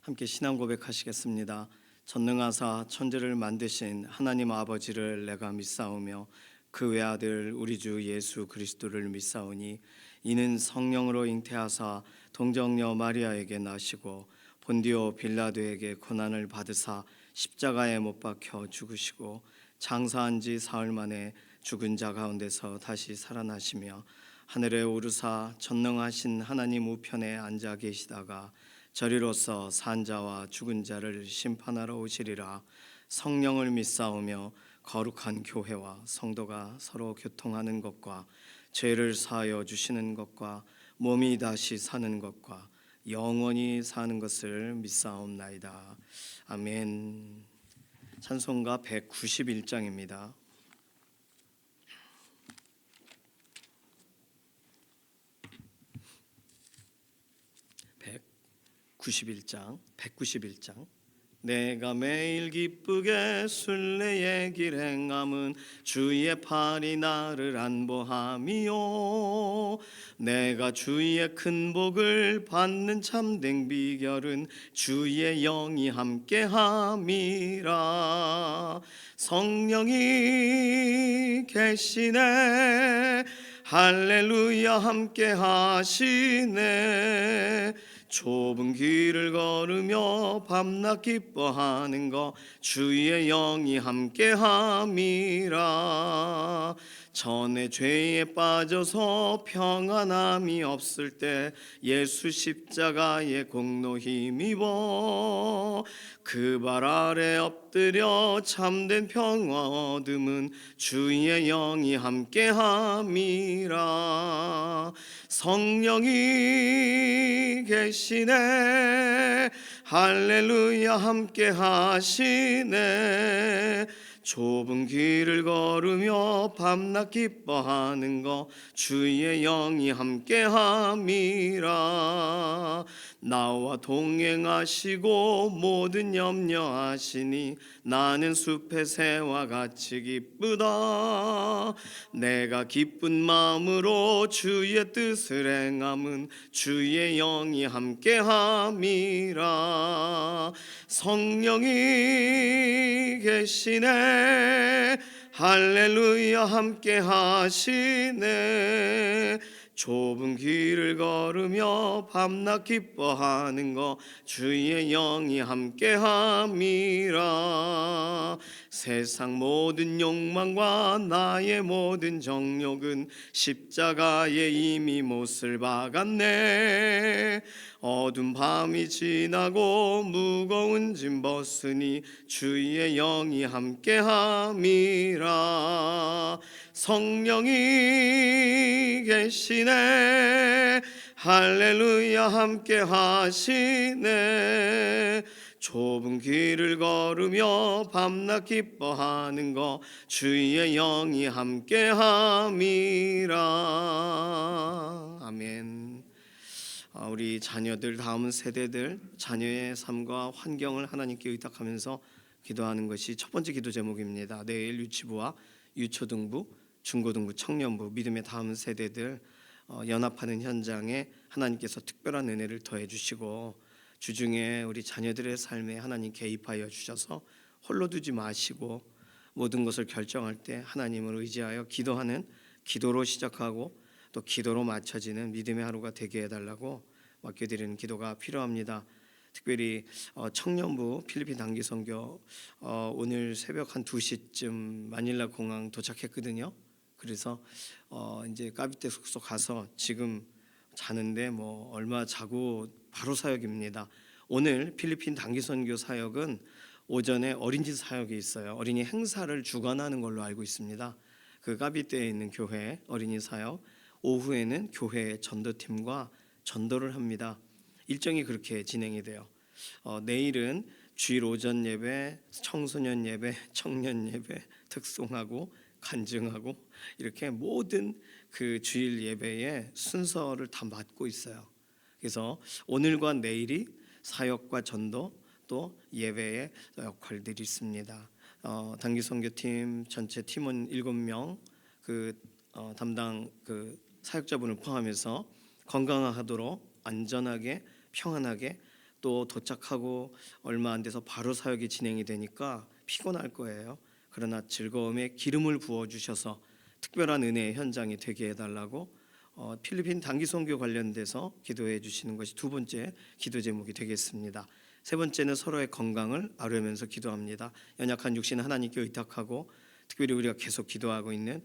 함께 신앙 고백하시겠습니다. 전능하사 천지를 만드신 하나님 아버지를 내가 믿사오며 그 외아들 우리 주 예수 그리스도를 믿사오니 이는 성령으로 잉태하사 동정녀 마리아에게 나시고 본디오 빌라도에게 고난을 받으사 십자가에 못 박혀 죽으시고 장사한 지 사흘 만에 죽은 자 가운데서 다시 살아나시며 하늘에 오르사 전능하신 하나님 우편에 앉아 계시다가 저리로서 산 자와 죽은 자를 심판하러 오시리라. 성령을 믿사오며 거룩한 교회와 성도가 서로 교통하는 것과 죄를 사하여 주시는 것과 몸이 다시 사는 것과 영원히 사는 것을 믿사옵나이다. 아멘. 찬송가 191장입니다. 191장. 내가 매일 기쁘게 순례의 길 행함은 주의 팔이 나를 안보함이요 내가 주의 큰 복을 받는 참된 비결은 주의 영이 함께함이라. 성령이 계시네 할렐루야 함께하시네. 좁은 길을 걸으며 밤낮 기뻐하는 것 주의 영이 함께함이라. 전에 죄에 빠져서 평안함이 없을 때 예수 십자가의 공로 힘입어 그 발 아래 엎드려 참된 평화 얻음은 주의 영이 함께함이라. 성령이 계시네 할렐루야 함께하시네. 좁은 길을 걸으며 밤낮 기뻐하는 것 주의 영이 함께함이라. 나와 동행하시고 모든 염려하시니 나는 숲의 새와 같이 기쁘다. 내가 기쁜 마음으로 주의 뜻을 행함은 주의 영이 함께함이라. 성령이 계시네 할렐루야 함께하시네. 좁은 길을 걸으며 밤낮 기뻐하는 것 주의 영이 함께함이라. 세상 모든 욕망과 나의 모든 정욕은 십자가에 이미 못을 박았네. 어두운 밤이 지나고 무거운 짐 벗으니 주의 영이 함께함이라. 성령이 계시네 할렐루야 함께하시네. 좁은 길을 걸으며 밤낮 기뻐하는 것 주의 영이 함께함이라. 아멘. 우리 자녀들, 다음 세대들 자녀의 삶과 환경을 하나님께 의탁하면서 기도하는 것이 첫 번째 기도 제목입니다. 내일 유치부와 유초등부, 중고등부, 청년부, 믿음의 다음 세대들 연합하는 현장에 하나님께서 특별한 은혜를 더해 주시고 주중에 우리 자녀들의 삶에 하나님 개입하여 주셔서 홀로 두지 마시고 모든 것을 결정할 때 하나님을 의지하여 기도하는, 기도로 시작하고 또 기도로 맞춰지는 믿음의 하루가 되게 해달라고 맡겨드리는 기도가 필요합니다. 특별히 청년부 필리핀 단기 선교 오늘 새벽 한 2시쯤 마닐라 공항 도착했거든요. 그래서 이제 까비떼 숙소 가서 지금 자는데 뭐 얼마 자고 바로 사역입니다. 오늘 필리핀 단기 선교 사역은 오전에 어린이 사역이 있어요. 어린이 행사를 주관하는 걸로 알고 있습니다. 그 까비떼에 있는 교회 어린이 사역, 오후에는 교회 전도팀과 전도를 합니다. 일정이 그렇게 진행이 돼요. 내일은 주일 오전 예배, 청소년 예배, 청년 예배, 특송하고 간증하고 이렇게 모든 그 주일 예배의 순서를 다 맡고 있어요. 그래서 오늘과 내일이 사역과 전도 또 예배의 역할들이 있습니다. 단기 선교팀 전체 팀원 7명 그 담당 그 사역자분을 포함해서 건강하도록 안전하게 평안하게 또 도착하고 얼마 안 돼서 바로 사역이 진행이 되니까 피곤할 거예요. 그러나 즐거움에 기름을 부어 주셔서 특별한 은혜의 현장이 되게 해달라고 필리핀 단기 선교 관련돼서 기도해 주시는 것이 두 번째 기도 제목이 되겠습니다. 세 번째는 서로의 건강을 아뢰면서 기도합니다. 연약한 육신 하나님께 의탁하고 특별히 우리가 계속 기도하고 있는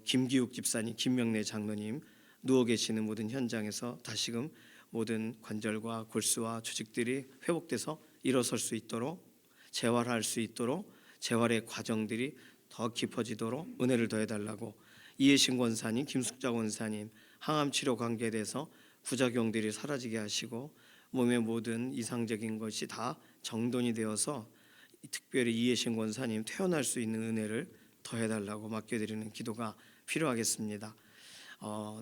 김기욱 집사님, 김명래 장로님 누워 계시는 모든 현장에서 다시금 모든 관절과 골수와 조직들이 회복돼서 일어설 수 있도록 재활할 수 있도록 재활의 과정들이 더 깊어지도록 은혜를 더해달라고 이해신 권사님, 김숙자 권사님 항암 치료 관계돼서 부작용들이 사라지게 하시고 몸의 모든 이상적인 것이 다 정돈이 되어서 특별히 이해신 권사님 퇴원할 수 있는 은혜를 더해달라고 맡겨드리는 기도가 필요하겠습니다.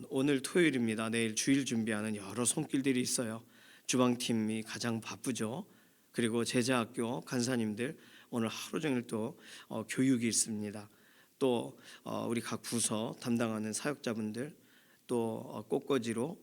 오늘 토요일입니다. 내일 주일 준비하는 여러 손길들이 있어요. 주방팀이 가장 바쁘죠. 그리고 제자학교 간사님들 오늘 하루 종일 또 교육이 있습니다. 또 우리 각 부서 담당하는 사역자분들 또 꽃꽂이로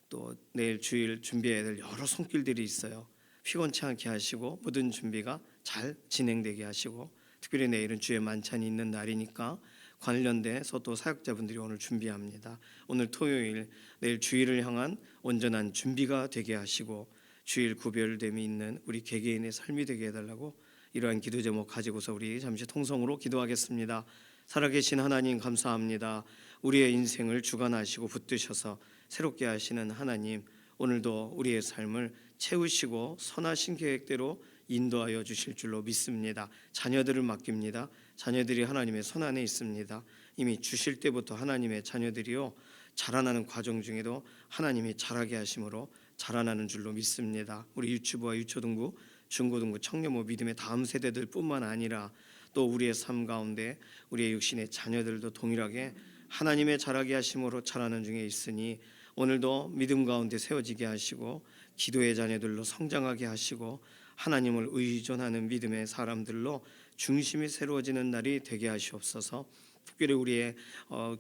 또 내일 주일 준비해야 될 여러 손길들이 있어요. 피곤치 않게 하시고 모든 준비가 잘 진행되게 하시고 특별히 내일은 주의 만찬이 있는 날이니까 관련돼서 또 사역자분들이 오늘 준비합니다. 오늘 토요일 내일 주일을 향한 온전한 준비가 되게 하시고 주일 구별됨이 있는 우리 개개인의 삶이 되게 해달라고 이러한 기도 제목 가지고서 우리 잠시 통성으로 기도하겠습니다. 살아계신 하나님 감사합니다. 우리의 인생을 주관하시고 붙드셔서 새롭게 하시는 하나님, 오늘도 우리의 삶을 채우시고 선하신 계획대로 인도하여 주실 줄로 믿습니다. 자녀들을 맡깁니다. 자녀들이 하나님의 손 안에 있습니다. 이미 주실 때부터 하나님의 자녀들이요 자라나는 과정 중에도 하나님이 자라게 하심으로 자라나는 줄로 믿습니다. 우리 유치부와 유초등부, 중고등부, 청년부 믿음의 다음 세대들 뿐만 아니라 또 우리의 삶 가운데 우리의 육신의 자녀들도 동일하게 하나님의 자라게 하심으로 자라는 중에 있으니 오늘도 믿음 가운데 세워지게 하시고 기도의 자녀들로 성장하게 하시고 하나님을 의존하는 믿음의 사람들로 중심이 새로워지는 날이 되게 하시옵소서. 특별히 우리의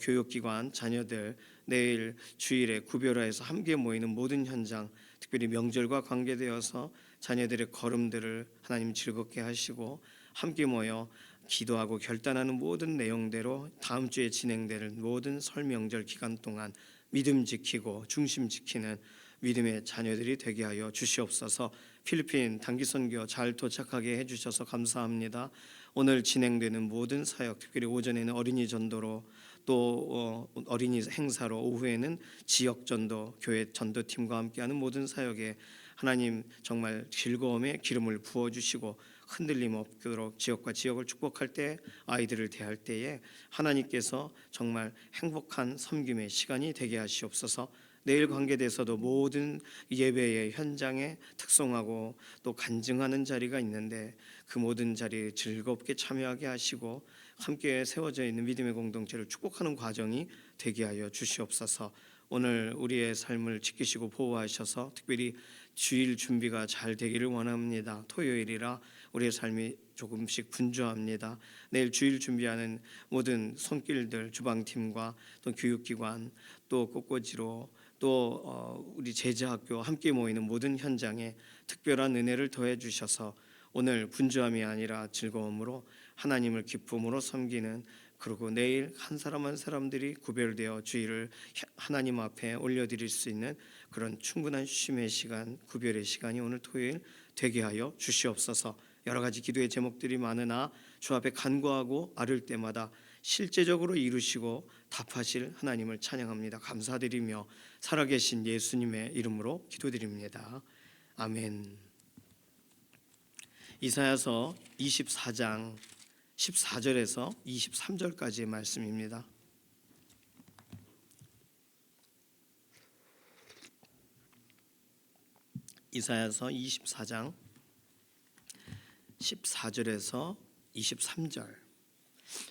교육기관 자녀들 내일 주일에 구별화해서 함께 모이는 모든 현장, 특별히 명절과 관계되어서 자녀들의 걸음들을 하나님 즐겁게 하시고 함께 모여 기도하고 결단하는 모든 내용대로 다음 주에 진행될 모든 설 명절 기간 동안 믿음 지키고 중심 지키는 믿음의 자녀들이 되게 하여 주시옵소서. 필리핀 단기 선교 잘 도착하게 해주셔서 감사합니다. 오늘 진행되는 모든 사역, 특별히 오전에는 어린이 전도로 또 어린이 행사로 오후에는 지역 전도, 교회 전도팀과 함께하는 모든 사역에 하나님 정말 즐거움에 기름을 부어주시고 흔들림 없도록 지역과 지역을 축복할 때 아이들을 대할 때에 하나님께서 정말 행복한 섬김의 시간이 되게 하시옵소서. 내일 관계돼서도 모든 예배의 현장에 특송하고 또 간증하는 자리가 있는데 그 모든 자리에 즐겁게 참여하게 하시고 함께 세워져 있는 믿음의 공동체를 축복하는 과정이 되게 하여 주시옵소서. 오늘 우리의 삶을 지키시고 보호하셔서 특별히 주일 준비가 잘 되기를 원합니다. 토요일이라 우리의 삶이 조금씩 분주합니다. 내일 주일 준비하는 모든 손길들 주방팀과 또 교육기관 또 꽃꽂이로 또 우리 제자학교 함께 모이는 모든 현장에 특별한 은혜를 더해 주셔서 오늘 분주함이 아니라 즐거움으로 하나님을 기쁨으로 섬기는 그리고 내일 한 사람 한 사람들이 구별되어 주일을 하나님 앞에 올려드릴 수 있는 그런 충분한 쉼의 시간, 구별의 시간이 오늘 토요일 되게 하여 주시옵소서. 여러 가지 기도의 제목들이 많으나 주 앞에 간구하고 아뢰을 때마다 실제적으로 이루시고 답하실 하나님을 찬양합니다. 감사드리며 살아계신 예수님의 이름으로 기도드립니다. 아멘. 이사야서 24장 14절에서 23절까지의 말씀입니다. 이사야서 24장 14절에서 23절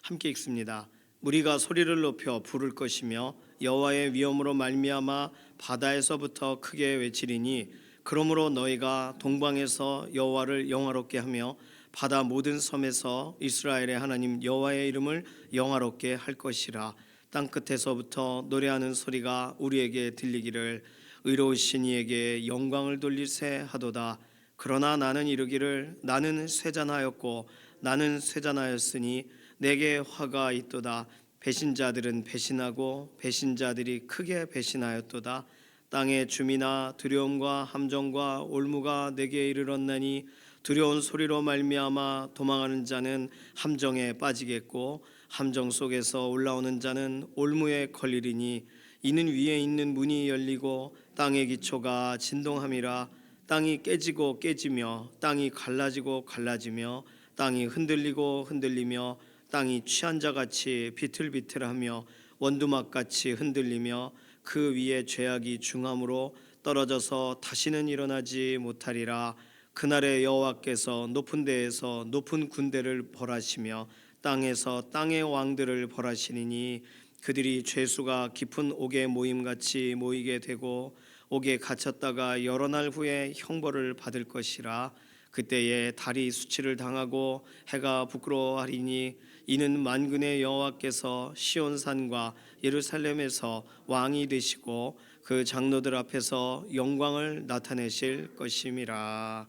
함께 읽습니다. 무리가 소리를 높여 부를 것이며 여호와의 위엄으로 말미암아 바다에서부터 크게 외치리니 그러므로 너희가 동방에서 여호와를 영화롭게 하며 바다 모든 섬에서 이스라엘의 하나님 여호와의 이름을 영화롭게 할 것이라. 땅끝에서부터 노래하는 소리가 우리에게 들리기를 의로우신 이에게 영광을 돌리세 하도다. 그러나 나는 이르기를 나는 쇠잔하였고 나는 쇠잔하였으니 내게 화가 있도다. 배신자들은 배신하고 배신자들이 크게 배신하였도다. 땅의 주민아 두려움과 함정과 올무가 내게 이르렀나니 두려운 소리로 말미암아 도망하는 자는 함정에 빠지겠고 함정 속에서 올라오는 자는 올무에 걸리리니 이는 위에 있는 문이 열리고 땅의 기초가 진동함이라. 땅이 깨지고 깨지며 땅이 갈라지고 갈라지며 땅이 흔들리고 흔들리며 땅이 취한 자같이 비틀비틀하며 원두막같이 흔들리며 그 위에 죄악이 중함으로 떨어져서 다시는 일어나지 못하리라. 그날에 여호와께서 높은 데에서 높은 군대를 벌하시며 땅에서 땅의 왕들을 벌하시리니 그들이 죄수가 깊은 옥에 모임같이 모이게 되고 옥에 갇혔다가 여러 날 후에 형벌을 받을 것이라. 그때에 달이 수치를 당하고 해가 부끄러워하리니 이는 만군의 여호와께서 시온산과 예루살렘에서 왕이 되시고 그 장로들 앞에서 영광을 나타내실 것임이라.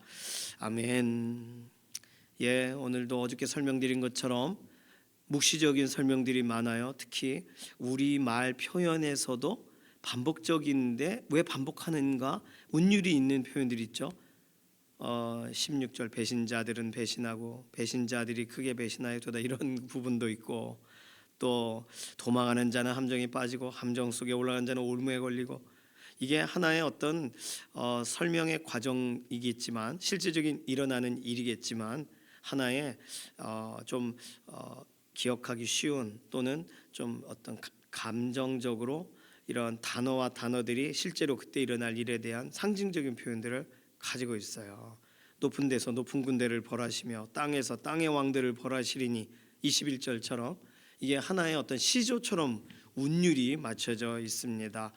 아멘. 예, 오늘도 어저께 설명드린 것처럼 묵시적인 설명들이 많아요. 특히 우리말 표현에서도 반복적인데 왜 반복하는가 운율이 있는 표현들이 있죠. 16절 배신자들은 배신하고 배신자들이 크게 배신하였도다 이런 부분도 있고, 또 도망하는 자는 함정에 빠지고 함정 속에 올라간 자는 올무에 걸리고, 이게 하나의 어떤 설명의 과정이겠지만 실제적인 일어나는 일이겠지만 하나의 좀 기억하기 쉬운 또는 좀 어떤 감정적으로 이런 단어와 단어들이 실제로 그때 일어날 일에 대한 상징적인 표현들을 가지고 있어요. 높은 데서 높은 군대를 벌하시며 땅에서 땅의 왕들을 벌하시리니 21절처럼 이게 하나의 어떤 시조처럼 운율이 맞춰져 있습니다.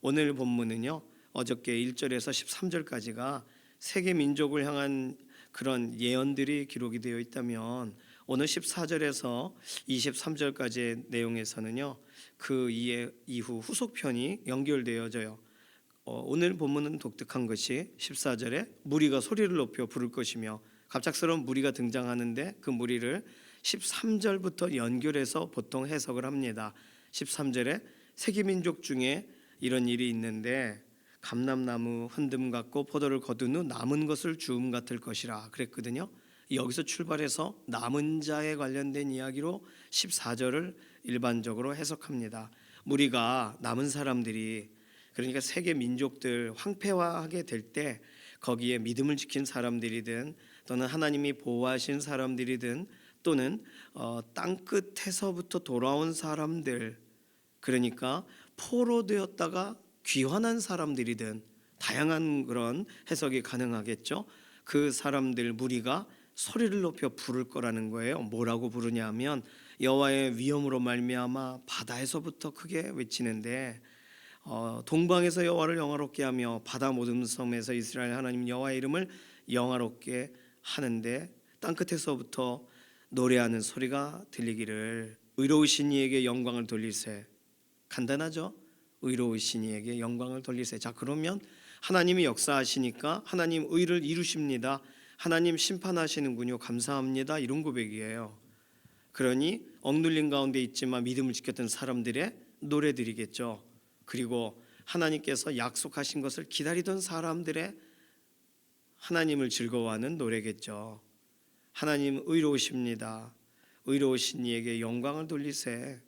오늘 본문은요, 어저께 1절에서 13절까지가 세계 민족을 향한 그런 예언들이 기록이 되어 있다면 오늘 14절에서 23절까지의 내용에서는요, 그 이후 후속편이 연결되어져요. 오늘 본문은 독특한 것이 14절에 무리가 소리를 높여 부를 것이며 갑작스러운 무리가 등장하는데 그 무리를 13절부터 연결해서 보통 해석을 합니다. 13절에 세계민족 중에 이런 일이 있는데 감람나무 흔듦 같고 포도를 거둔 후 남은 것을 주음 같을 것이라 그랬거든요. 여기서 출발해서 남은 자에 관련된 이야기로 14절을 일반적으로 해석합니다. 무리가 남은 사람들이, 그러니까 세계 민족들 황폐화하게 될 때 거기에 믿음을 지킨 사람들이든 또는 하나님이 보호하신 사람들이든 또는 땅끝에서부터 돌아온 사람들, 그러니까 포로되었다가 귀환한 사람들이든 다양한 그런 해석이 가능하겠죠. 그 사람들 무리가 소리를 높여 부를 거라는 거예요. 뭐라고 부르냐 하면 여호와의 위엄으로 말미암아 바다에서부터 크게 외치는데, 동방에서 여호와를 영화롭게 하며 바다 모든 섬에서 이스라엘 하나님 여호와의 이름을 영화롭게 하는데 땅끝에서부터 노래하는 소리가 들리기를 의로우신 이에게 영광을 돌리세. 간단하죠? 의로우신 이에게 영광을 돌리세. 자, 그러면 하나님이 역사하시니까 하나님 의를 이루십니다. 하나님 심판하시는군요. 감사합니다. 이런 고백이에요. 그러니 억눌린 가운데 있지만 믿음을 지켰던 사람들의 노래들이겠죠. 그리고 하나님께서 약속하신 것을 기다리던 사람들의 하나님을 즐거워하는 노래겠죠. 하나님 의로우십니다. 의로우신 이에게 영광을 돌리세.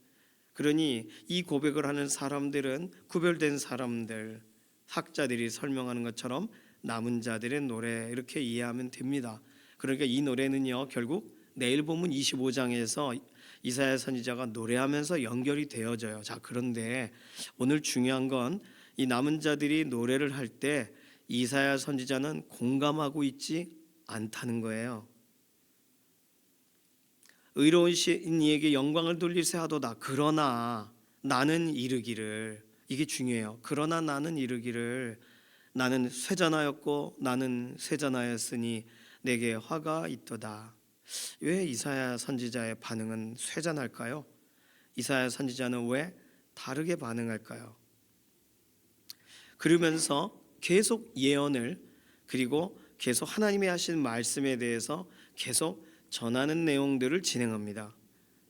그러니 이 고백을 하는 사람들은 구별된 사람들, 학자들이 설명하는 것처럼 남은 자들의 노래, 이렇게 이해하면 됩니다. 그러니까 이 노래는요, 결국 내일 본문 25장에서 이사야 선지자가 노래하면서 연결이 되어져요. 자, 그런데 오늘 중요한 건 이 남은 자들이 노래를 할 때 이사야 선지자는 공감하고 있지 않다는 거예요. 의로우신 이에게 영광을 돌리세 하도다. 그러나 나는 이르기를, 이게 중요해요. 그러나 나는 이르기를 나는 쇠잔하였고 나는 쇠잔하였으니 내게 화가 있도다. 왜 이사야 선지자의 반응은 쇠잔할까요? 이사야 선지자는 왜 다르게 반응할까요? 그러면서 계속 예언을, 그리고 계속 하나님이 하신 말씀에 대해서 계속 전하는 내용들을 진행합니다.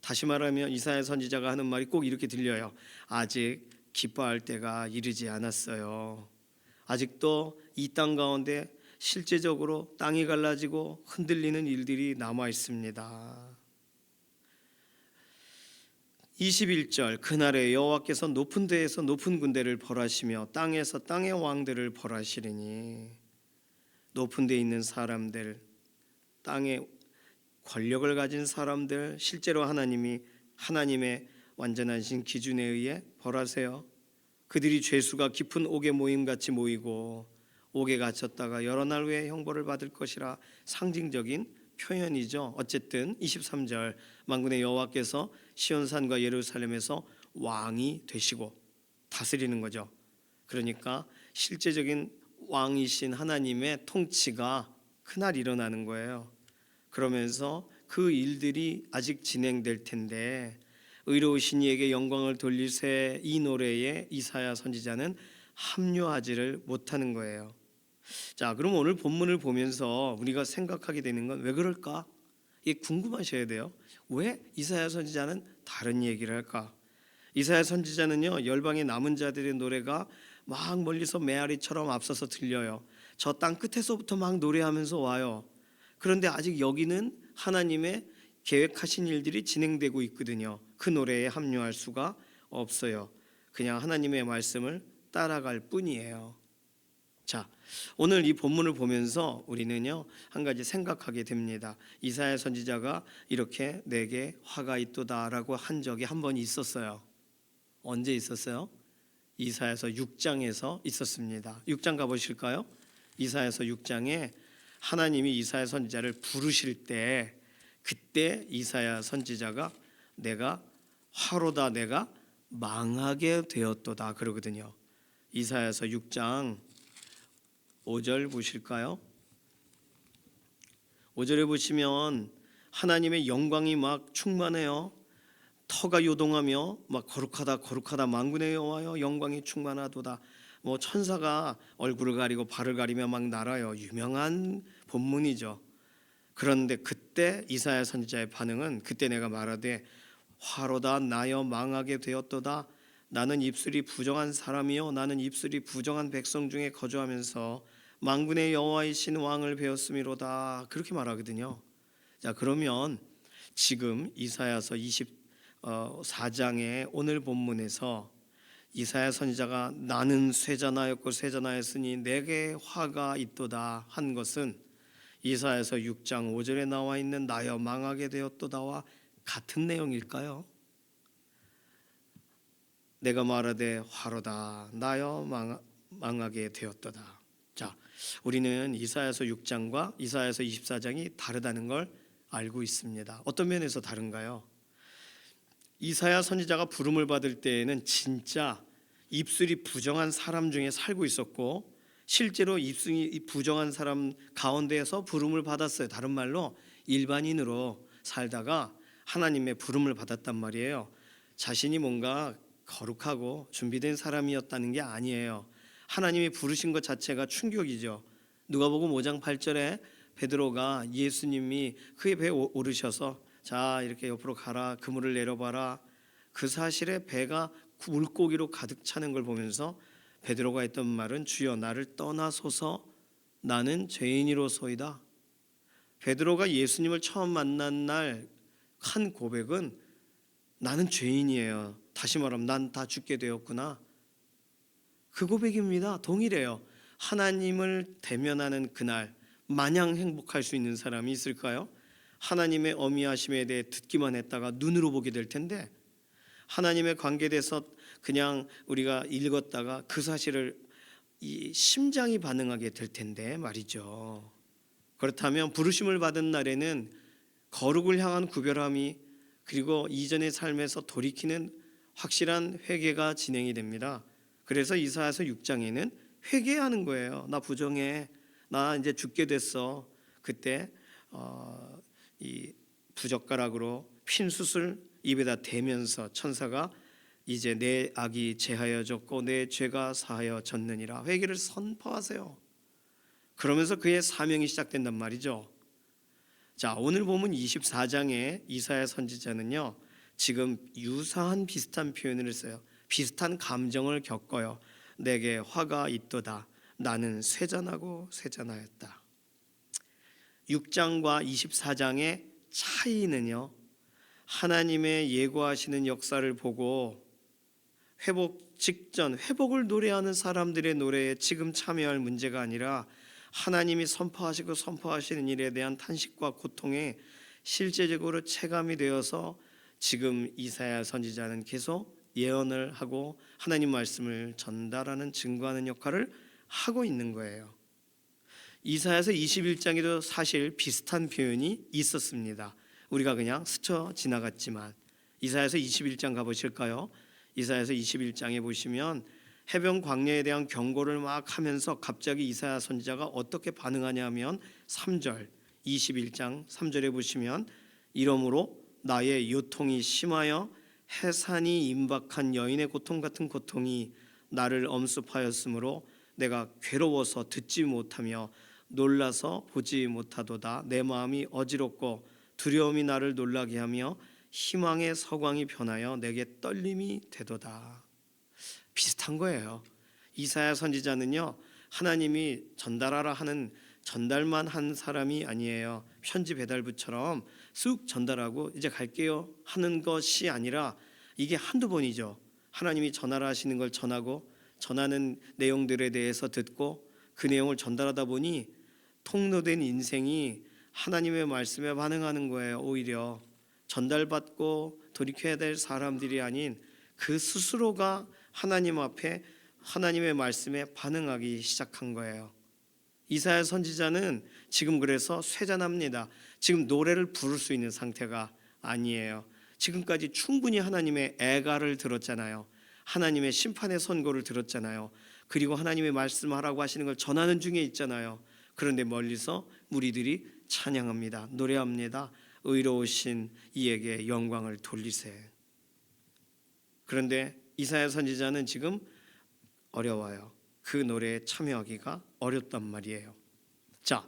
다시 말하면 이사야 선지자가 하는 말이 꼭 이렇게 들려요. 아직 기뻐할 때가 이르지 않았어요. 아직도 이 땅 가운데 실제적으로 땅이 갈라지고 흔들리는 일들이 남아 있습니다. 21절 그날에 여호와께서 높은 데에서 높은 군대를 벌하시며 땅에서 땅의 왕들을 벌하시리니, 높은 데 있는 사람들, 땅의 권력을 가진 사람들, 실제로 하나님의 완전하신 기준에 의해 벌하세요. 그들이 죄수가 깊은 옥에 모임같이 모이고 옥에 갇혔다가 여러 날 후에 형벌을 받을 것이라 상징적인 표현이죠. 어쨌든 23절 만군의 여호와께서 시온산과 예루살렘에서 왕이 되시고 다스리는 거죠. 그러니까 실제적인 왕이신 하나님의 통치가 그날 일어나는 거예요. 그러면서 그 일들이 아직 진행될 텐데, 의로우신 이에게 영광을 돌리세, 이 노래에 이사야 선지자는 합류하지를 못하는 거예요. 자, 그럼 오늘 본문을 보면서 우리가 생각하게 되는 건 왜 그럴까? 이게 궁금하셔야 돼요. 왜 이사야 선지자는 다른 얘기를 할까? 이사야 선지자는요, 열방의 남은 자들의 노래가 막 멀리서 메아리처럼 앞서서 들려요. 저 땅 끝에서부터 막 노래하면서 와요. 그런데 아직 여기는 하나님의 계획하신 일들이 진행되고 있거든요. 그 노래에 합류할 수가 없어요. 그냥 하나님의 말씀을 따라갈 뿐이에요. 자, 오늘 이 본문을 보면서 우리는요, 한 가지 생각하게 됩니다. 이사야 선지자가 이렇게 내게 화가 있도다라고 한 적이 한 번 있었어요. 언제 있었어요? 이사야서 6장에서 있었습니다. 6장 가보실까요? 이사야서 6장에 하나님이 이사야 선지자를 부르실 때, 그때 이사야 선지자가 내가 화로다, 내가 망하게 되었도다 그러거든요. 이사야서 6장 5절 보실까요? 5절에 보시면 하나님의 영광이 막 충만해요. 터가 요동하며 막 거룩하다 만군의 여호와여 영광이 충만하도다. 뭐 천사가 얼굴을 가리고 발을 가리며 막 날아요. 유명한 본문이죠. 그런데 그때 이사야 선지자의 반응은, 그때 내가 말하되 화로다 나여 망하게 되었도다. 나는 입술이 부정한 사람이요 나는 입술이 부정한 백성 중에 거주하면서 만군의 여호와이신 왕을 배웠음이로다. 그렇게 말하거든요. 자, 그러면 지금 이사야서 24장의 오늘 본문에서 이사야 선지자가 나는 쇠자나였고 쇠자나였으니 내게 화가 있도다 한 것은 이사야서 6장 5절에 나와 있는 나여 망하게 되었도다와 같은 내용일까요? 내가 말하되 화로다 나여 망하게 되었도다. 자, 우리는 이사야서 6장과 이사야서 24장이 다르다는 걸 알고 있습니다. 어떤 면에서 다른가요? 이사야 선지자가 부름을 받을 때에는 진짜 입술이 부정한 사람 중에 살고 있었고, 실제로 입술이 부정한 사람 가운데에서 부름을 받았어요. 다른 말로 일반인으로 살다가 하나님의 부름을 받았단 말이에요. 자신이 뭔가 거룩하고 준비된 사람이었다는 게 아니에요. 하나님이 부르신 것 자체가 충격이죠. 누가복음 5장 8절에 베드로가 예수님이 그의 배에 오르셔서 자 이렇게 옆으로 가라, 그물을 내려봐라, 그 사실에 배가 물고기로 가득 차는 걸 보면서 베드로가 했던 말은 주여 나를 떠나소서 나는 죄인이로소이다. 베드로가 예수님을 처음 만난 날 한 고백은 나는 죄인이에요. 다시 말하면 난 다 죽게 되었구나. 그 고백입니다. 동일해요. 하나님을 대면하는 그날 마냥 행복할 수 있는 사람이 있을까요? 하나님의 어미하심에 대해 듣기만 했다가 눈으로 보게 될 텐데, 하나님의 관계에 대해서 그냥 우리가 읽었다가 그 사실을 이 심장이 반응하게 될 텐데 말이죠. 그렇다면 부르심을 받은 날에는 거룩을 향한 구별함이, 그리고 이전의 삶에서 돌이키는 확실한 회개가 진행이 됩니다. 그래서 이사야서 6장에는 회개하는 거예요. 나 부정해, 나 이제 죽게 됐어. 그때 이 부젓가락으로 핀 숯을 입에다 대면서 천사가 이제 내 악이 제하여졌고 내 죄가 사하여졌느니라 회개를 선포하세요. 그러면서 그의 사명이 시작된단 말이죠. 자, 오늘 본문 24장의 이사야 선지자는요, 지금 유사한 비슷한 표현을 써요. 비슷한 감정을 겪어요. 내게 화가 있도다. 나는 쇠잔하고 쇠잔하였다. 6장과 24장의 차이는요, 하나님의 예고하시는 역사를 보고 회복 직전, 회복을 노래하는 사람들의 노래에 지금 참여할 문제가 아니라 하나님이 선포하시고 선포하시는 일에 대한 탄식과 고통에 실제적으로 체감이 되어서 지금 이사야 선지자는 계속 예언을 하고 하나님 말씀을 전달하는 증거하는 역할을 하고 있는 거예요. 이사야서 21장에도 사실 비슷한 표현이 있었습니다. 우리가 그냥 스쳐 지나갔지만 이사야서 21장 가보실까요? 이사야서 21장에 보시면 해변 광야에 대한 경고를 막 하면서 갑자기 이사야 선지자가 어떻게 반응하냐 하면 3절 21장 3절에 보시면 이러므로 나의 요통이 심하여 해산이 임박한 여인의 고통 같은 고통이 나를 엄습하였으므로 내가 괴로워서 듣지 못하며 놀라서 보지 못하도다. 내 마음이 어지럽고 두려움이 나를 놀라게 하며 희망의 서광이 변하여 내게 떨림이 되도다. 비슷한 거예요. 이사야 선지자는요, 하나님이 전달하라 하는 전달만 한 사람이 아니에요. 편지 배달부처럼 쑥 전달하고 이제 갈게요 하는 것이 아니라 이게 한두 번이죠. 하나님이 전하라 하시는 걸 전하고 전하는 내용들에 대해서 듣고 그 내용을 전달하다 보니 통로된 인생이 하나님의 말씀에 반응하는 거예요. 오히려 전달받고 돌이켜야 될 사람들이 아닌 그 스스로가 하나님 앞에 하나님의 말씀에 반응하기 시작한 거예요. 이사야 선지자는 지금 그래서 쇠잔합니다. 지금 노래를 부를 수 있는 상태가 아니에요. 지금까지 충분히 하나님의 애가를 들었잖아요. 하나님의 심판의 선고를 들었잖아요. 그리고 하나님의 말씀하라고 하시는 걸 전하는 중에 있잖아요. 그런데 멀리서 무리들이 찬양합니다. 노래합니다. 의로우신 이에게 영광을 돌리세. 그런데 이사야 선지자는 지금 어려워요. 그 노래에 참여하기가 어렵단 말이에요. 자,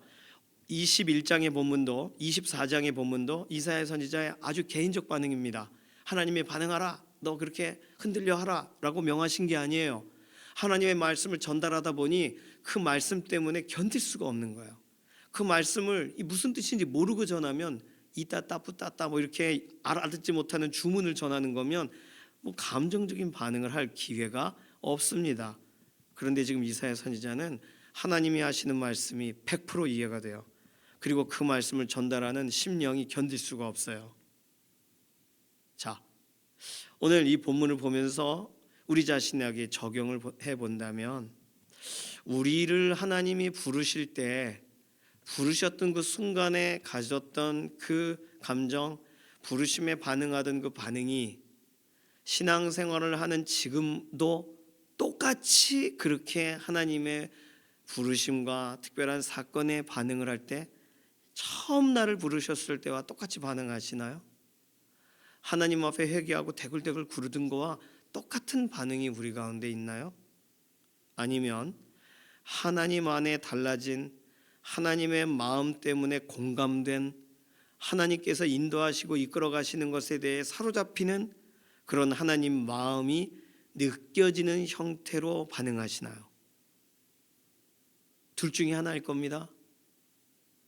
21장의 본문도 24장의 본문도 이사야 선지자의 아주 개인적 반응입니다. 하나님의 반응하라, 너 그렇게 흔들려 하라 라고 명하신 게 아니에요. 하나님의 말씀을 전달하다 보니 그 말씀 때문에 견딜 수가 없는 거예요. 그 말씀을 무슨 뜻인지 모르고 전하면 이따따 뿌따따 뭐 이렇게 알아듣지 못하는 주문을 전하는 거면 뭐 감정적인 반응을 할 기회가 없습니다. 그런데 지금 이사야 선지자는 하나님이 하시는 말씀이 100% 이해가 돼요. 그리고 그 말씀을 전달하는 심령이 견딜 수가 없어요. 자, 오늘 이 본문을 보면서 우리 자신에게 적용을 해본다면 우리를 하나님이 부르실 때 부르셨던 그 순간에 가졌던 그 감정, 부르심에 반응하던 그 반응이 신앙생활을 하는 지금도 똑같이 그렇게 하나님의 부르심과 특별한 사건에 반응을 할 때 처음 나를 부르셨을 때와 똑같이 반응하시나요? 하나님 앞에 회개하고 대굴대굴 구르던 거와 똑같은 반응이 우리 가운데 있나요? 아니면 하나님 안에 달라진 하나님의 마음 때문에 공감된 하나님께서 인도하시고 이끌어 가시는 것에 대해 사로잡히는 그런 하나님 마음이 느껴지는 형태로 반응하시나요? 둘 중에 하나일 겁니다.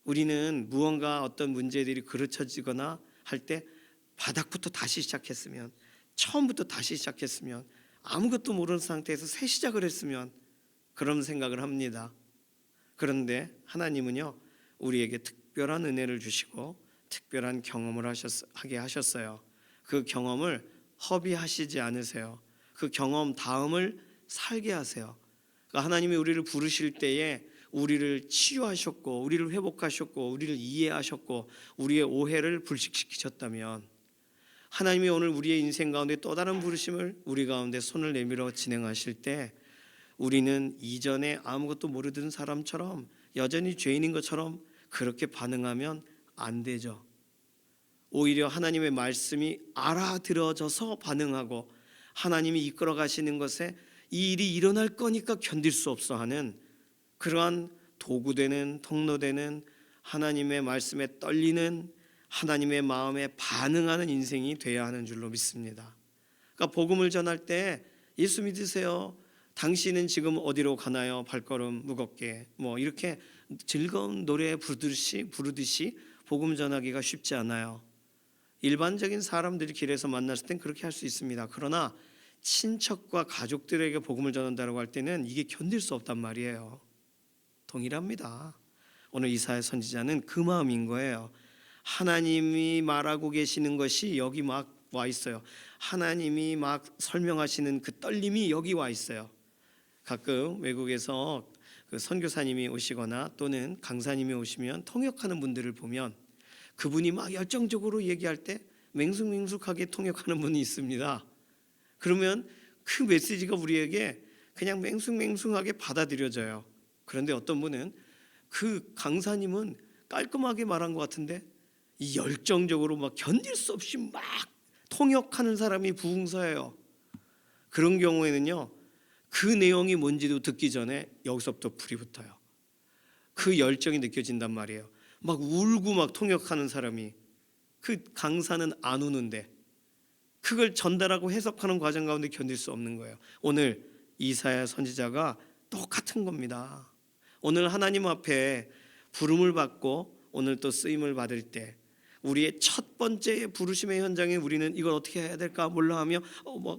우리는 무언가 어떤 문제들이 그르쳐지거나 할 때 바닥부터 다시 시작했으면, 처음부터 다시 시작했으면, 아무것도 모르는 상태에서 새 시작을 했으면 그런 생각을 합니다. 그런데 하나님은요, 우리에게 특별한 은혜를 주시고 특별한 경험을 하게 하셨어요. 그 경험을 허비하시지 않으세요. 그 경험 다음을 살게 하세요. 그러니까 하나님이 우리를 부르실 때에 우리를 치유하셨고 우리를 회복하셨고 우리를 이해하셨고 우리의 오해를 불식시키셨다면 하나님이 오늘 우리의 인생 가운데 또 다른 부르심을 우리 가운데 손을 내밀어 진행하실 때 우리는 이전에 아무것도 모르던 사람처럼 여전히 죄인인 것처럼 그렇게 반응하면 안 되죠. 오히려 하나님의 말씀이 알아들어져서 반응하고 하나님이 이끌어 가시는 것에 이 일이 일어날 거니까 견딜 수 없어 하는 그러한 도구되는, 통로되는, 하나님의 말씀에 떨리는, 하나님의 마음에 반응하는 인생이 되어야 하는 줄로 믿습니다. 그러니까 복음을 전할 때 예수 믿으세요, 당신은 지금 어디로 가나요? 발걸음 무겁게, 이렇게 즐거운 노래 부르듯이 복음 전하기가 쉽지 않아요. 일반적인 사람들이 길에서 만났을 땐 그렇게 할 수 있습니다. 그러나 친척과 가족들에게 복음을 전한다고 할 때는 이게 견딜 수 없단 말이에요. 동일합니다. 오늘 이사야 선지자는 그 마음인 거예요. 하나님이 말하고 계시는 것이 여기 막 와 있어요. 하나님이 막 설명하시는 그 떨림이 여기 와 있어요. 가끔 외국에서 그 선교사님이 오시거나 또는 강사님이 오시면 통역하는 분들을 보면 그분이 막 열정적으로 얘기할 때 맹숙맹숙하게 통역하는 분이 있습니다. 그러면 그 메시지가 우리에게 그냥 맹숙맹숙하게 받아들여져요. 그런데 어떤 분은 그 강사님은 깔끔하게 말한 것 같은데 이 열정적으로 막 견딜 수 없이 막 통역하는 사람이 부흥사예요. 그런 경우에는요, 그 내용이 뭔지도 듣기 전에 여기서부터 불이 붙어요. 그 열정이 느껴진단 말이에요. 막 울고 막 통역하는 사람이, 그 강사는 안 우는데 그걸 전달하고 해석하는 과정 가운데 견딜 수 없는 거예요. 오늘 이사야 선지자가 똑같은 겁니다. 오늘 하나님 앞에 부름을 받고 오늘 또 쓰임을 받을 때 우리의 첫 번째 부르심의 현장에 우리는 이걸 어떻게 해야 될까 몰라 하며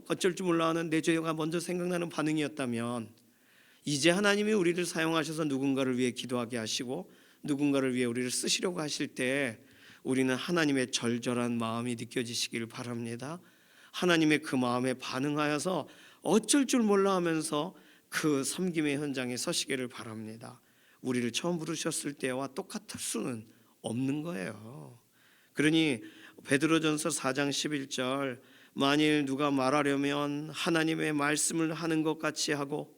어쩔 줄 몰라 하는 내 죄가 먼저 생각나는 반응이었다면, 이제 하나님이 우리를 사용하셔서 누군가를 위해 기도하게 하시고 누군가를 위해 우리를 쓰시려고 하실 때 우리는 하나님의 절절한 마음이 느껴지시길 바랍니다. 하나님의 그 마음에 반응하여서 어쩔 줄 몰라 하면서 그 섬김의 현장에 서시기를 바랍니다. 우리를 처음 부르셨을 때와 똑같을 수는 없는 거예요. 그러니 베드로전서 4장 11절, 만일 누가 말하려면 하나님의 말씀을 하는 것 같이 하고,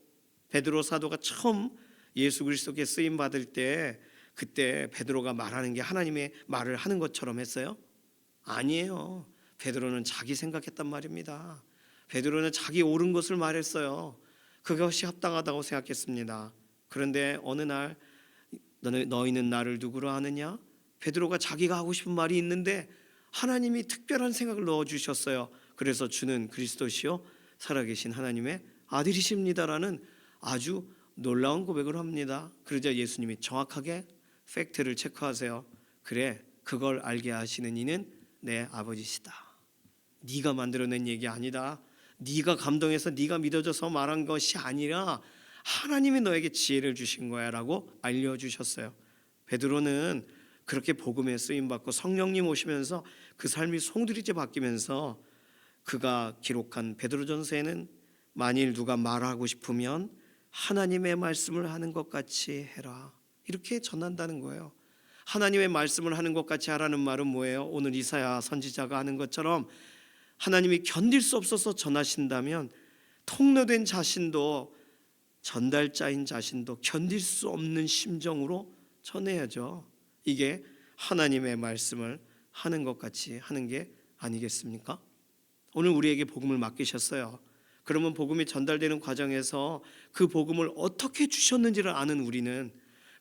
베드로 사도가 처음 예수 그리스도께 쓰임 받을 때 그때 베드로가 말하는 게 하나님의 말을 하는 것처럼 했어요? 아니에요. 베드로는 자기 생각했단 말입니다. 베드로는 자기 옳은 것을 말했어요. 그것이 합당하다고 생각했습니다. 그런데 어느 날 너희는 나를 누구로 아느냐? 베드로가 자기가 하고 싶은 말이 있는데 하나님이 특별한 생각을 넣어주셨어요. 그래서 주는 그리스도시요 살아계신 하나님의 아들이십니다라는 아주 놀라운 고백을 합니다. 그러자 예수님이 정확하게 팩트를 체크하세요. 그래, 그걸 알게 하시는 이는 내 아버지시다. 네가 만들어낸 얘기 아니다. 네가 감동해서 네가 믿어져서 말한 것이 아니라 하나님이 너에게 지혜를 주신 거야 라고 알려주셨어요. 베드로는 그렇게 복음에 쓰임받고 성령님 오시면서 그 삶이 송두리째 바뀌면서 그가 기록한 베드로전서에는 만일 누가 말하고 싶으면 하나님의 말씀을 하는 것 같이 해라, 이렇게 전한다는 거예요. 하나님의 말씀을 하는 것 같이 하라는 말은 뭐예요? 오늘 이사야 선지자가 하는 것처럼 하나님이 견딜 수 없어서 전하신다면 통로된 자신도, 전달자인 자신도 견딜 수 없는 심정으로 전해야죠. 이게 하나님의 말씀을 하는 것 같이 하는 게 아니겠습니까? 오늘 우리에게 복음을 맡기셨어요. 그러면 복음이 전달되는 과정에서 그 복음을 어떻게 주셨는지를 아는 우리는,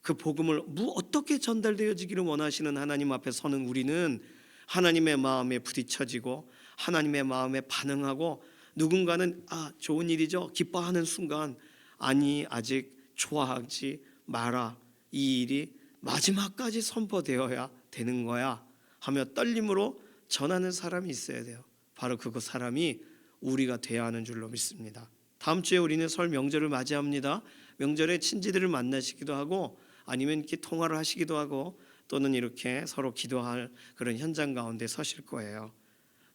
그 복음을 어떻게 전달되어지기를 원하시는 하나님 앞에 서는 우리는 하나님의 마음에 부딪혀지고 하나님의 마음에 반응하고, 누군가는 좋은 일이죠 기뻐하는 순간, 아니 아직 좋아하지 마라, 이 일이 마지막까지 선포되어야 되는 거야 하며 떨림으로 전하는 사람이 있어야 돼요. 바로 그 사람이 우리가 돼야 하는 줄로 믿습니다. 다음 주에 우리는 설 명절을 맞이합니다. 명절에 친지들을 만나시기도 하고 아니면 이렇게 통화를 하시기도 하고 또는 이렇게 서로 기도할 그런 현장 가운데 서실 거예요.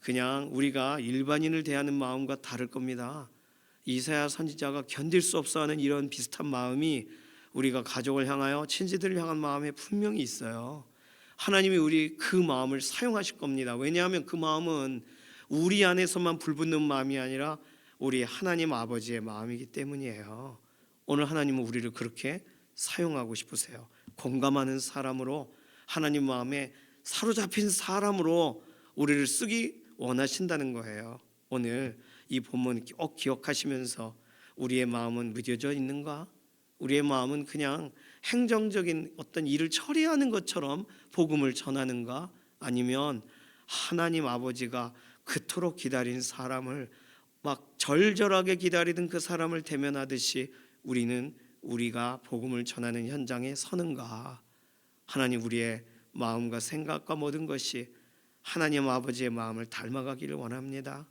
그냥 우리가 일반인을 대하는 마음과 다를 겁니다. 이사야 선지자가 견딜 수 없어 하는 이런 비슷한 마음이 우리가 가족을 향하여 친지들을 향한 마음에 분명히 있어요. 하나님이 우리 그 마음을 사용하실 겁니다. 왜냐하면 그 마음은 우리 안에서만 불붙는 마음이 아니라 우리 하나님 아버지의 마음이기 때문이에요. 오늘 하나님은 우리를 그렇게 사용하고 싶으세요. 공감하는 사람으로, 하나님 마음에 사로잡힌 사람으로 우리를 쓰기 원하신다는 거예요. 오늘 이 본문 꼭 기억하시면서 우리의 마음은 무뎌져 있는가? 우리의 마음은 그냥 행정적인 어떤 일을 처리하는 것처럼 복음을 전하는가? 아니면 하나님 아버지가 그토록 기다린 사람을 막 절절하게 기다리던 그 사람을 대면하듯이 우리는 우리가 복음을 전하는 현장에 서는가? 하나님 우리의 마음과 생각과 모든 것이 하나님 아버지의 마음을 닮아가기를 원합니다.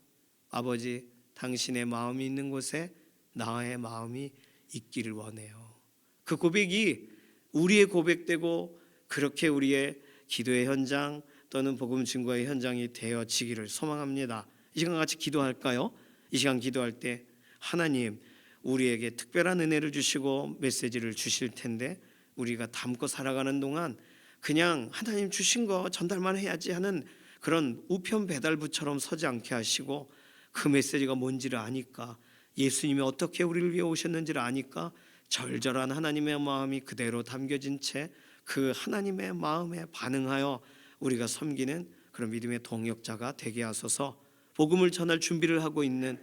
아버지, 당신의 마음이 있는 곳에 나의 마음이 있기를 원해요. 그 고백이 우리의 고백되고 그렇게 우리의 기도의 현장 또는 복음 증거의 현장이 되어지기를 소망합니다. 이 시간 같이 기도할까요? 이 시간 기도할 때 하나님 우리에게 특별한 은혜를 주시고 메시지를 주실 텐데 우리가 담고 살아가는 동안 그냥 하나님 주신 거 전달만 해야지 하는 그런 우편 배달부처럼 서지 않게 하시고 그 메시지가 뭔지를 아니까, 예수님이 어떻게 우리를 위해 오셨는지를 아니까 절절한 하나님의 마음이 그대로 담겨진 채 그 하나님의 마음에 반응하여 우리가 섬기는 그런 믿음의 동역자가 되게 하소서. 복음을 전할 준비를 하고 있는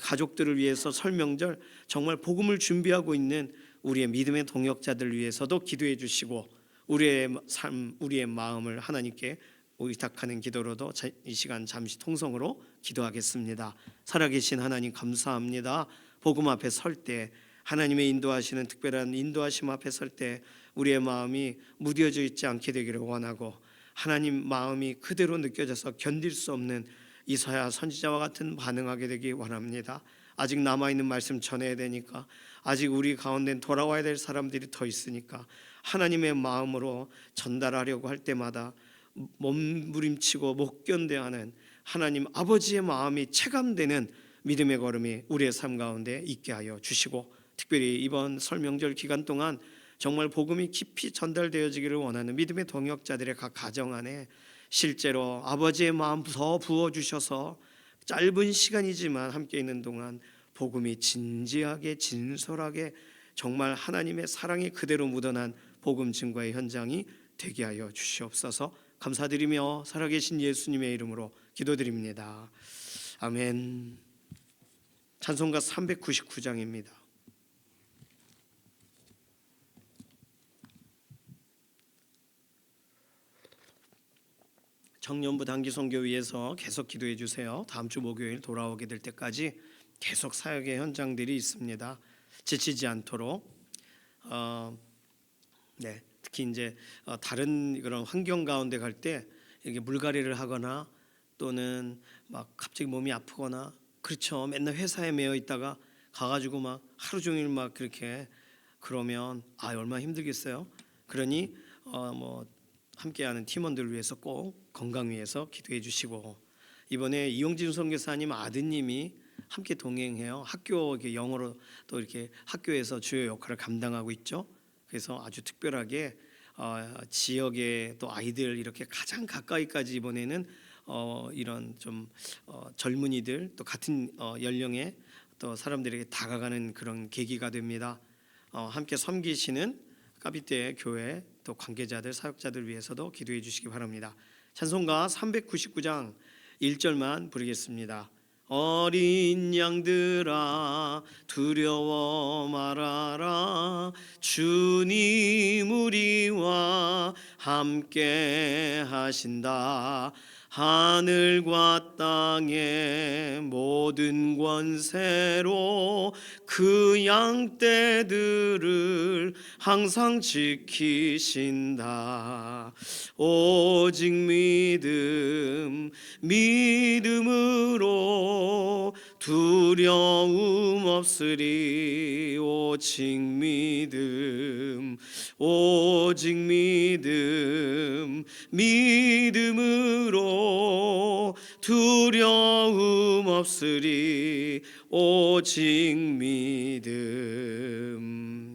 가족들을 위해서 설명절 정말 복음을 준비하고 있는 우리의 믿음의 동역자들 위해서도 기도해 주시고 우리의 삶, 우리의 마음을 하나님께 의탁하는 기도로도 이 시간 잠시 통성으로 기도하겠습니다. 살아계신 하나님 감사합니다. 복음 앞에 설 때 하나님의 인도하시는 특별한 인도하심 앞에 설 때 우리의 마음이 무뎌져 있지 않게 되기를 원하고 하나님 마음이 그대로 느껴져서 견딜 수 없는 이사야 선지자와 같은 반응하게 되기 원합니다. 아직 남아있는 말씀 전해야 되니까, 아직 우리 가운데 돌아와야 될 사람들이 더 있으니까 하나님의 마음으로 전달하려고 할 때마다 몸부림치고 못 견뎌하는 하나님 아버지의 마음이 체감되는 믿음의 걸음이 우리의 삶 가운데 있게 하여 주시고, 특별히 이번 설 명절 기간 동안 정말 복음이 깊이 전달되어지기를 원하는 믿음의 동역자들의 각 가정 안에 실제로 아버지의 마음 더 부어주셔서 짧은 시간이지만 함께 있는 동안 복음이 진지하게 진솔하게 정말 하나님의 사랑이 그대로 묻어난 복음 증거의 현장이 되게 하여 주시옵소서. 감사드리며 살아계신 예수님의 이름으로 기도드립니다. 아멘. 찬송가 399장입니다. 청년부 단기 선교위에서 계속 기도해 주세요. 다음 주 목요일 돌아오게 될 때까지 계속 사역의 현장들이 있습니다. 지치지 않도록. 특히 이제 다른 그런 환경 가운데 갈 때 이게 물갈이를 하거나 또는 막 갑자기 몸이 아프거나, 그렇죠. 맨날 회사에 매여 있다가 가가지고 막 하루 종일 막 그렇게 그러면 얼마나 힘들겠어요. 그러니 함께하는 팀원들을 위해서 꼭 건강 위해서 기도해 주시고, 이번에 이용진 선교사님 아드님이 함께 동행해요. 학교 영어로 또 이렇게 학교에서 주요 역할을 감당하고 있죠. 그래서 아주 특별하게 지역의 또 아이들 이렇게 가장 가까이까지 이번에는 이런 좀 젊은이들 또 같은 연령의 또 사람들에게 다가가는 그런 계기가 됩니다. 함께 섬기시는 까비떼 교회 또 관계자들 사역자들 위해서도 기도해 주시기 바랍니다. 찬송가 399장 1절만 부르겠습니다. 어린 양들아 두려워 말아라, 주님 우리와 함께 하신다. 하늘과 땅의 모든 권세로 그 양떼들을 항상 지키신다. 오직 믿음으로 두려움 없으리. 오직 믿음으로 두려움 없으리. 오직 믿음.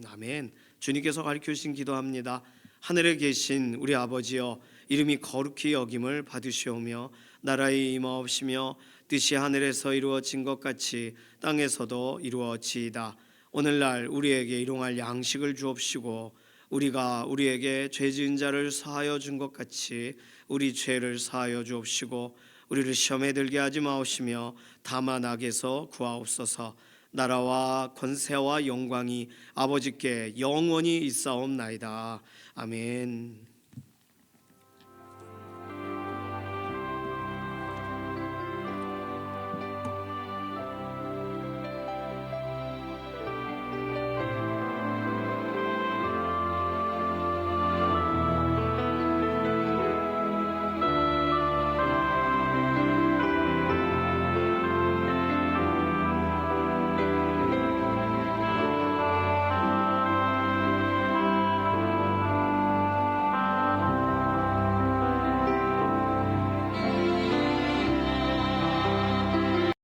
아멘. 주님께서 가르쳐 주신 기도합니다. 하늘에 계신 우리 아버지여, 이름이 거룩히 여김을 받으시오며 나라의 임하옵시며 뜻이 하늘에서 이루어진 것 같이 땅에서도 이루어지이다. 오늘날 우리에게 일용할 양식을 주옵시고 우리가 우리에게 죄 지은 자를 사하여 준 것 같이 우리 죄를 사하여 주옵시고 우리를 시험에 들게 하지 마옵시며 다만 악에서 구하옵소서. 나라와 권세와 영광이 아버지께 영원히 있사옵나이다. 아멘.